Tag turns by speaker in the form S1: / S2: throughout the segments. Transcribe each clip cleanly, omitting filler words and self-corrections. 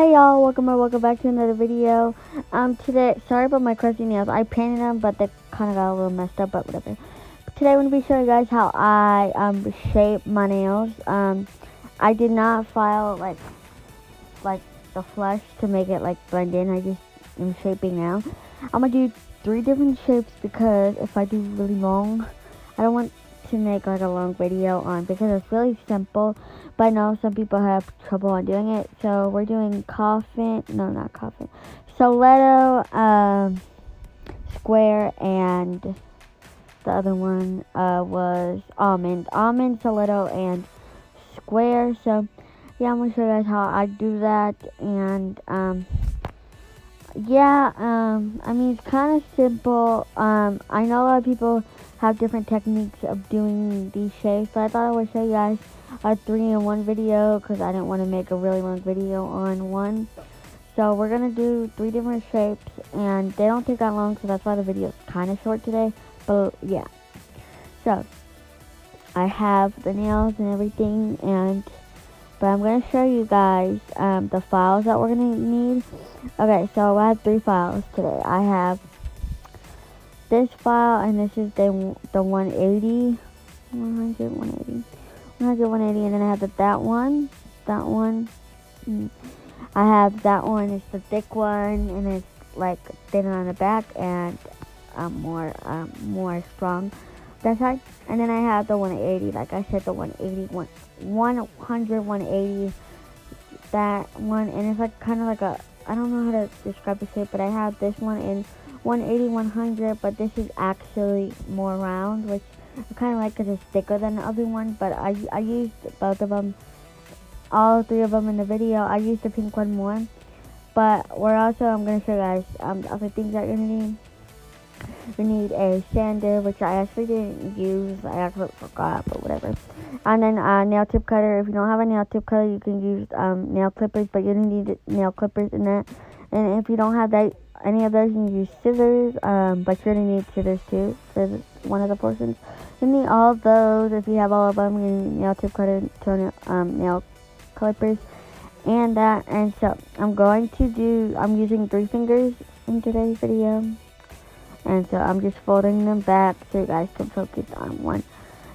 S1: Hey y'all, welcome back to another video. Today, sorry about my crusty nails. I painted them, but they kind of got a little messed up, but whatever. Today, I'm gonna be showing you guys how I shape my nails. I did not file like the flesh to make it like blend in. I just am shaping now. I'm gonna do 3 different shapes because if I do really long, I don't want to make like a long video on because it's really simple, but I know some people have trouble on doing it. So we're doing not coffin, stiletto, square, and the other one was almond, stiletto, and square. So yeah, I'm gonna show you guys how I do that, and I mean, it's kind of simple. I know a lot of people have different techniques of doing these shapes, but I thought I would show you guys a 3-in-1 video because I didn't want to make a really long video on one. So we're going to do 3 different shapes, and they don't take that long, so that's why the video is kind of short today. But yeah, so I have the nails and everything, but I'm going to show you guys the files that we're going to need. Okay, so I have 3 files today. I have this file, and this is the 180, 100, 180, 100, 180, and then I have that one. I have that one, it's the thick one, and it's like thinner on the back and more strong that side. And then I have the 180, like I said, the 180, 100, 180, that one, and it's like kind of like a, I don't know how to describe the shape, but I have this one in 180, 100, but this is actually more round, which I kind of like because it's thicker than the other one, but I used both of them, all 3 of them in the video. I used the pink one more, but I'm going to show you guys other things that you're going to need. We need a sander, which I actually didn't use. I actually forgot, but whatever. And then a nail tip cutter. If you don't have a nail tip cutter, you can use nail clippers, but you don't need nail clippers in that. And if you don't have any of those, you can use scissors, but you're going to need scissors too, for one of the portions. You need all of those. If you have all of them, you need nail tip cutter, nail clippers, and that. And so I'm using 3 fingers in today's video. And so I'm just folding them back so you guys can focus on one.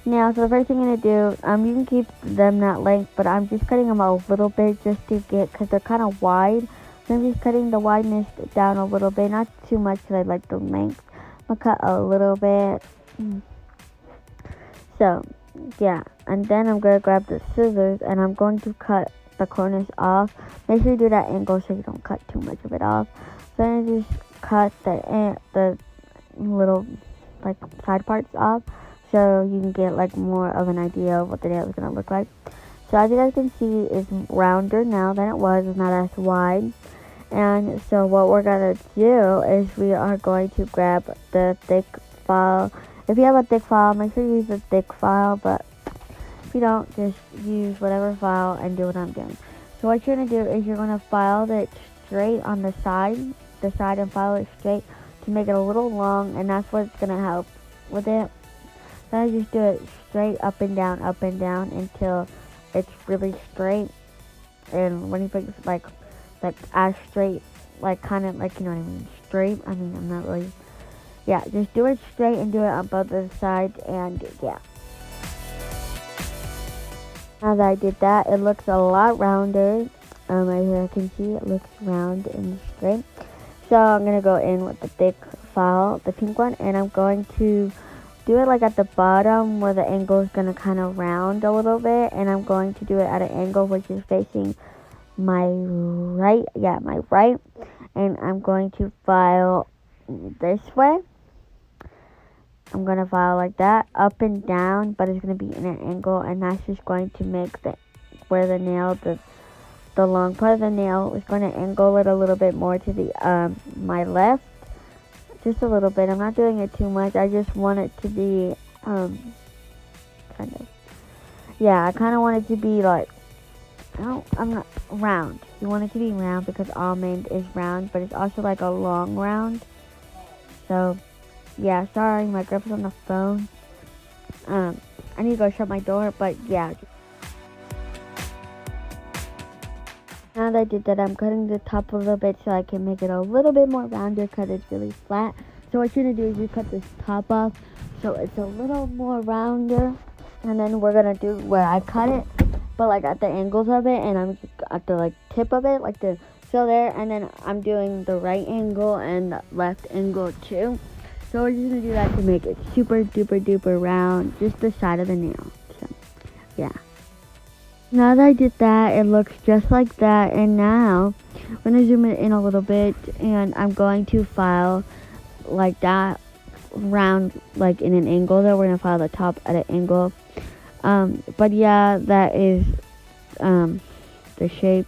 S1: Now, so the first thing I'm going to do, you can keep them that length, but I'm just cutting them a little bit just to because they're kind of wide. So I'm just cutting the wideness down a little bit, not too much because I like the length. I'm going to cut a little bit. So, yeah. And then I'm going to grab the scissors and I'm going to cut the corners off. Make sure you do that angle so you don't cut too much of it off. Then I just cut the little like side parts off so you can get like more of an idea of what the nail is going to look like. So as you guys can see, it's rounder now than it was. It's not as wide. And so what we're going to do is we are going to grab the thick file. If you have a thick file, make sure you use the thick file, but if you don't, just use whatever file and do what I'm doing. So what you're going to do is you're going to file it straight on the side and file it straight to make it a little long, and that's what's going to help with it. Then I just do it straight up and down until it's really straight. And when you put like as straight, like kind of like, you know what I mean, straight, I mean, I'm not really, yeah, just do it straight and do it on both of the sides, and yeah. Now that I did that, it looks a lot rounder. Right here I can see it looks round and straight. So I'm going to go in with the thick file, the pink one, and I'm going to do it like at the bottom where the angle is going to kind of round a little bit, and I'm going to do it at an angle which is facing my right, and I'm going to file this way. I'm going to file like that, up and down, but it's going to be in an angle, and that's just going to make where the nail, the long part of the nail is going to angle it a little bit more to the my left, just a little bit. I'm not doing it too much. I just want it to be I kind of want it to be like, I'm not round. You want it to be round because almond is round, but it's also like a long round. So yeah, sorry, my grandpa's on the phone. I need to go shut my door, but yeah. Now that I did that, I'm cutting the top a little bit so I can make it a little bit more rounder because it's really flat. So what you're going to do is you cut this top off so it's a little more rounder. And then we're going to do where I cut it, but like at the angles of it, and I'm at the like tip of it, like the so there, and then I'm doing the right angle and the left angle too. So we're just going to do that to make it super duper duper round, just the side of the nail. So yeah. Now that I did that, it looks just like that. And now, I'm going to zoom it in a little bit, and I'm going to file like that round, like in an angle there. We're going to file the top at an angle. But yeah, that is the shape.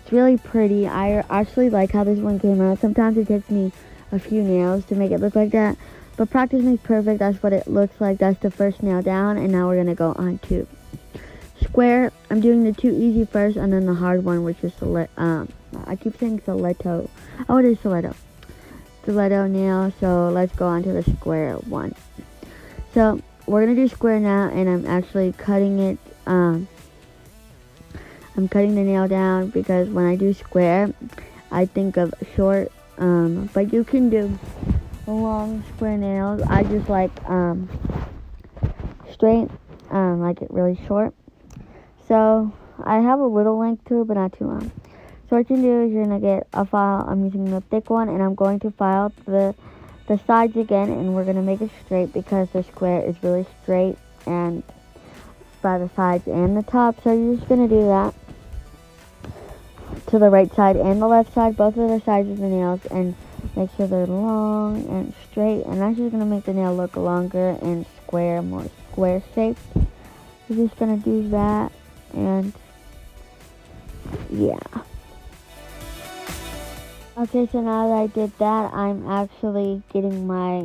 S1: It's really pretty. I actually like how this one came out. Sometimes it takes me a few nails to make it look like that. But practice makes perfect. That's what it looks like. That's the first nail down. And now we're going to go on to square. I'm doing the two easy first and then the hard one, which is I keep saying stiletto. Oh, it is stiletto nail. So let's go on to the square one. So we're gonna do square now, and I'm actually cutting it. I'm cutting the nail down because when I do square, I think of short. But you can do long square nails. I just like straight. Like it really short. So I have a little length to it, but not too long. So what you can do is you're gonna get a file. I'm using the thick one, and I'm going to file the sides again, and we're gonna make it straight because the square is really straight and by the sides and the top. So you're just gonna do that to the right side and the left side, both of the sides of the nails, and make sure they're long and straight. And that's just gonna make the nail look longer and square, more square shaped. You're just gonna do that. And yeah. Okay, so now that I did that, I'm actually getting my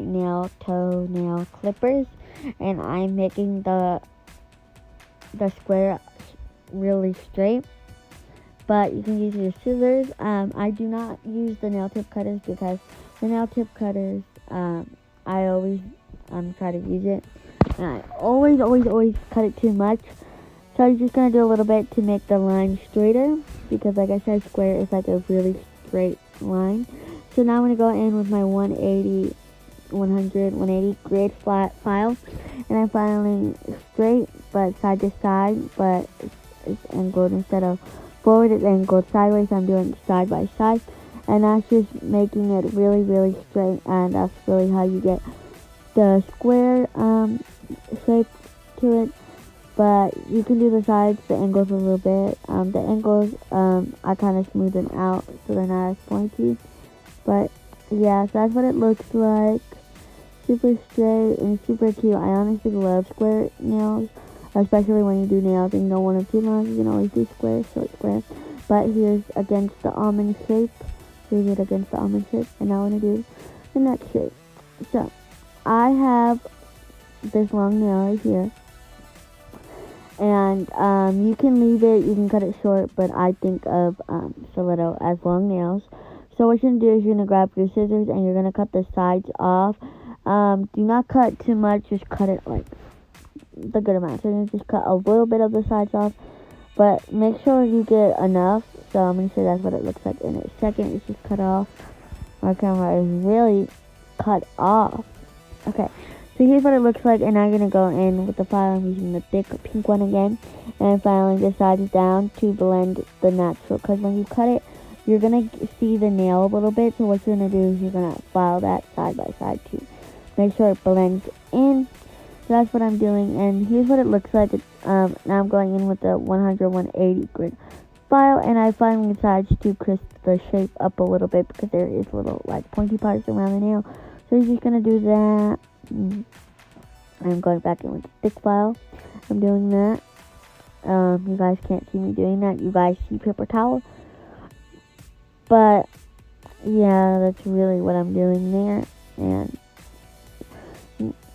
S1: toenail clippers, and I'm making the square really straight. But you can use your scissors. I do not use the nail tip cutters because the nail tip cutters, I always try to use it, and I always cut it too much. So I'm just going to do a little bit to make the line straighter because, like I said, square is like a really straight line. So now I'm going to go in with my 180 grade flat file. And I'm filing straight, but side to side, but it's angled instead of forward, it's angled sideways. I'm doing side by side. And that's just making it really, really straight. And that's really how you get the square shape to it. But you can do the sides, the angles a little bit. The angles, I kind of smooth them out so they're not as pointy. But yeah, so that's what it looks like. Super straight and super cute. I honestly love square nails, especially when you do nails and you don't want them too long. You can always do square, short square. But here's against the almond shape. Here's it against the almond shape. And now I'm going to do the next shape. So I have this long nail right here. And you can leave it, you can cut it short, but I think of stiletto as long nails. So what you're going to do is you're going to grab your scissors and you're going to cut the sides off. Do not cut too much, just cut it like the good amount. So you're going to just cut a little bit of the sides off, but make sure you get enough. So I'm going to show you that's what it looks like in a second. It's just cut off. My camera is really cut off. Okay. So here's what it looks like, and I'm going to go in with the file. I'm using the thick pink one again, and I'm filing the sides down to blend the natural, because when you cut it, you're going to see the nail a little bit. So what you're going to do is you're going to file that side by side to make sure it blends in. So that's what I'm doing, and here's what it looks like. Now I'm going in with the 180 grid file, and I'm filing the sides to crisp the shape up a little bit because there is little like pointy parts around the nail. So you're just going to do that. I'm going back in with the thick file. I'm doing that. You guys can't see me doing that. You guys see paper towel. But yeah, that's really what I'm doing there. And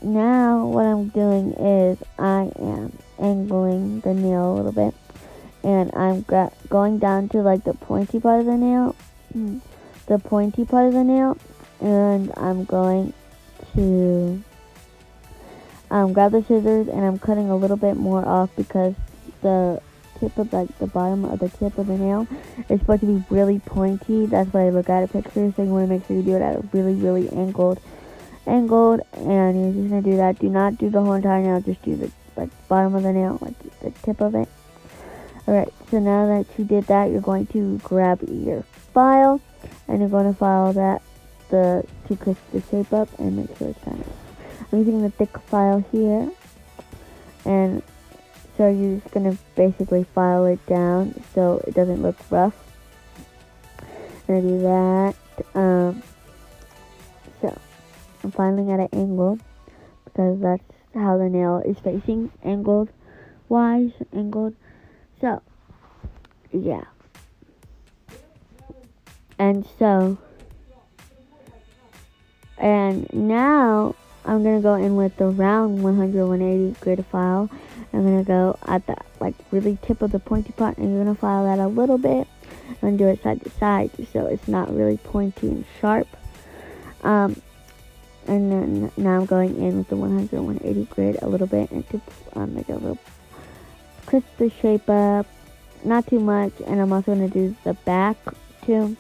S1: now what I'm doing is I am angling the nail a little bit, and I'm going down to like the pointy part of the nail, and I'm going to grab the scissors, and I'm cutting a little bit more off because the tip of the bottom of the tip of the nail is supposed to be really pointy. That's what I look at a picture. So you want to make sure you do it at a really angled, and you're just gonna do that. Do not do the whole entire nail. Just do the bottom of the nail, like the tip of it. Alright, so now that you did that, you're going to grab your file, and you're going to file that to crisp the shape up and make sure it's kind of. I'm using the thick file here, and so you're just gonna basically file it down so it doesn't look rough. I'm gonna do that. So I'm filing at an angle because that's how the nail is facing, angled. So, yeah. And now I'm going to go in with the round 180 grid file. I'm going to go at the really tip of the pointy part, and you're going to file that a little bit and do it side to side so it's not really pointy and sharp. And then now I'm going in with the 180 grid a little bit and to make it a little crisp the shape up, not too much. And I'm also going to do the back too.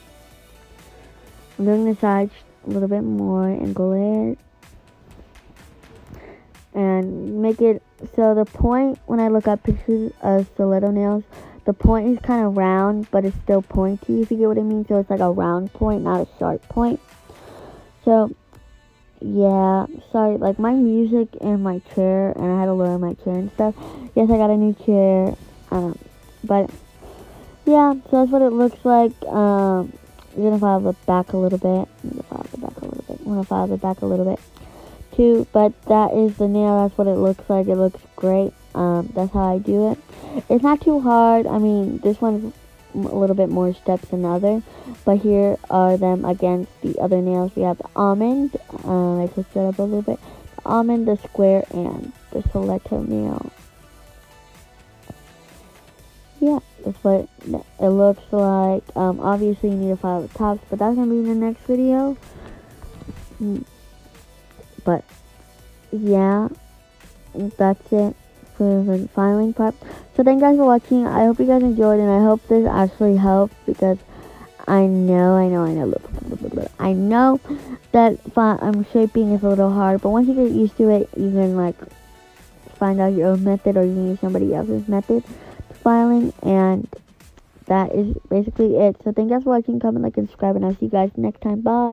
S1: I'm doing the sides a little bit more, angle it, and make it so the point, when I look at pictures of stiletto nails, the point is kind of round, but it's still pointy, if you get what I mean. So it's like a round point, not a sharp point. So yeah, sorry, like my music and my chair, and I had to lower my chair and stuff. Yes, I got a new chair, but yeah, so that's what it looks like. You're gonna file the back a little bit. I'm gonna file the back a little bit too, but that is the nail. That's what it looks like. It looks great. That's how I do it. It's not too hard. I mean, this one's a little bit more steps than the other, but here are them against the other nails. We have the almond. I switched it up a little bit. The almond, the square, and the stiletto nail. Yeah, that's what it looks like. Obviously you need to file the tops, but that's gonna be in the next video. But yeah, that's it for the filing part. So thank you guys for watching. I hope you guys enjoyed, and I hope this actually helped, because I know that shaping is a little hard, but once you get used to it, you can find out your own method, or you can use somebody else's method to filing, and that is basically it. So thank you guys for watching. Comment, like, and subscribe, and I'll see you guys next time. Bye.